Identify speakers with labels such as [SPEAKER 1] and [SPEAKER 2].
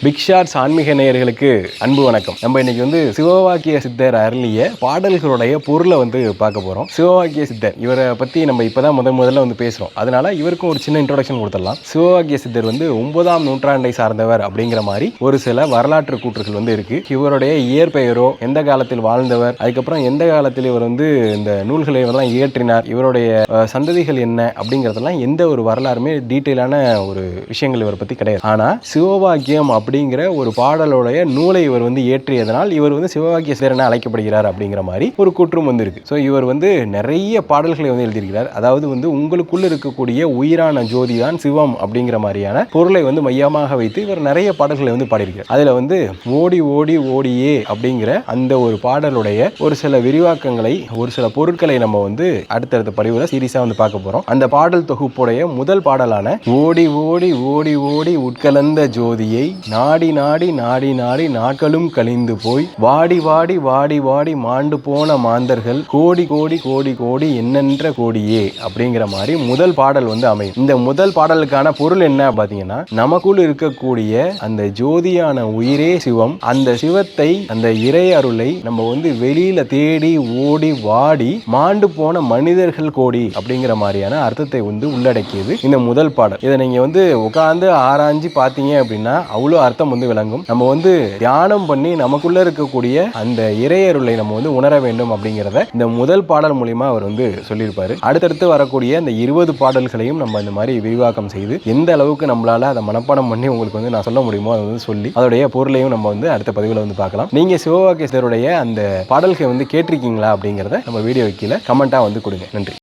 [SPEAKER 1] Big shots ஆன்மீக நேயர்களுக்கு அன்பு வணக்கம். நம்ம இன்னைக்கு வந்து சிவவாக்கிய சித்தர் அருளிய பாடல்களுடைய பொருளை வந்து பார்க்க போறோம். சிவவாக்கிய சித்தர் இவரை பத்தி நம்ம இப்பதான் முதல்ல வந்து பேசுறோம். அதனால இவருக்கும் ஒரு சின்ன இன்ட்ரோடக்ஷன் கொடுத்துடலாம். சிவவாக்கிய சித்தர் வந்து 9ஆம் நூற்றாண்டை சார்ந்தவர் அப்படிங்கிற மாதிரி ஒரு சில வரலாற்று கூற்றுகள் வந்து இருக்கு. இவருடைய இயற்பெயரோ, எந்த காலத்தில் வாழ்ந்தவர், அதுக்கப்புறம் எந்த காலத்தில் இவர் வந்து இந்த நூல்களை எல்லாம் இயற்றினார், இவருடைய சந்ததிகள் என்ன அப்படிங்கறதெல்லாம் எந்த ஒரு வரலாறுமே டீட்டெயிலான ஒரு விஷயங்கள் இவரை பத்தி கிடையாது. ஆனா சிவவாக்கியம் அப்படிங்கிற ஒரு பாடலுடைய நூலை இவர் வந்து இயற்றியதனால் இவர் வந்து சிவவாக்கிய சித்தர் என அழைக்கப்படுகிறார் அப்படிங்கிற மாதிரி ஒரு கூற்றும் வந்து இருக்கு. ஸோ இவர் வந்து நிறைய பாடல்களை வந்து எழுதியிருக்கிறார். அதாவது வந்து உங்களுக்குள்ள இருக்கக்கூடிய உயிரான ஜோதி தான் சிவம் அப்படிங்கிற மாதிரியான பொருளை வந்து மையமாக வைத்து இவர் நிறைய பாடல்களை வந்து பாடியிருக்கிறார். அதுல வந்து ஓடி ஓடி ஓடியே அப்படிங்கிற அந்த ஒரு பாடலுடைய ஒரு சில விரிவாக்கங்களை, ஒரு சில பொருட்களை நம்ம வந்து அடுத்தடுத்த பதிவுல சீரியஸா வந்து பார்க்க போறோம். அந்த பாடல் தொகுப்புடைய முதல் பாடலான ஓடி ஓடி ஓடி ஓடி உட்கலந்த ஜோதியை நாடி நாடி நாடி நாடி நாட்களும் கழிந்து போய் வாடி வாடி வாடி வாடி மாண்டு போன மாந்தர்கள் கோடி கோடி கோடி கோடி எண்ணென்ற கோடியே அப்படிங்கிற மாதிரி முதல் பாடல் வந்து அமையும். இந்த முதல் பாடலுக்கான பொருள் என்ன பாத்தீங்கன்னா, நமக்குள் இருக்கக்கூடிய அந்த ஜோதியான உயிரே சிவம், அந்த சிவத்தை, அந்த இறை அருளை நம்ம வந்து வெளியில தேடி ஓடி வாடி மாண்டு போன மனிதர்கள் கோடி அப்படிங்கிற மாதிரியான அர்த்தத்தை வந்து உள்ளடக்கியது இந்த முதல் பாடல். இதை நீங்க வந்து உட்கார்ந்து ஆராய்ஞ்சு பார்த்தீங்க அப்படின்னா அவ்வளோ அர்த்தம் வந்து விளங்கும். நம்ம வந்து தியானம் பண்ணி நமக்குள்ள இருக்கக்கூடிய அந்த இறையருளை நம்ம வந்து உணர வேண்டும் அப்படிங்கிறத இந்த முதல் பாடல் மூலியமா அவர் வந்து சொல்லியிருப்பாரு. அடுத்தடுத்து வரக்கூடிய இந்த 20 பாடல்களையும் நம்ம இந்த மாதிரி விரிவாக்கம் செய்து எந்த அளவுக்கு நம்மளால அதை மனப்பாடம் பண்ணி உங்களுக்கு வந்து நான் சொல்ல முடியுமோ அதை வந்து சொல்லி அதோடைய பொருளையும் நம்ம வந்து அடுத்த பதிவுல வந்து பார்க்கலாம். நீங்க சிவவாக்கிய சித்தருடைய அந்த பாடல்களை வந்து கேட்டிருக்கீங்களா அப்படிங்கிறத நம்ம வீடியோ கீழே கமெண்டா வந்து கொடுங்க. நன்றி.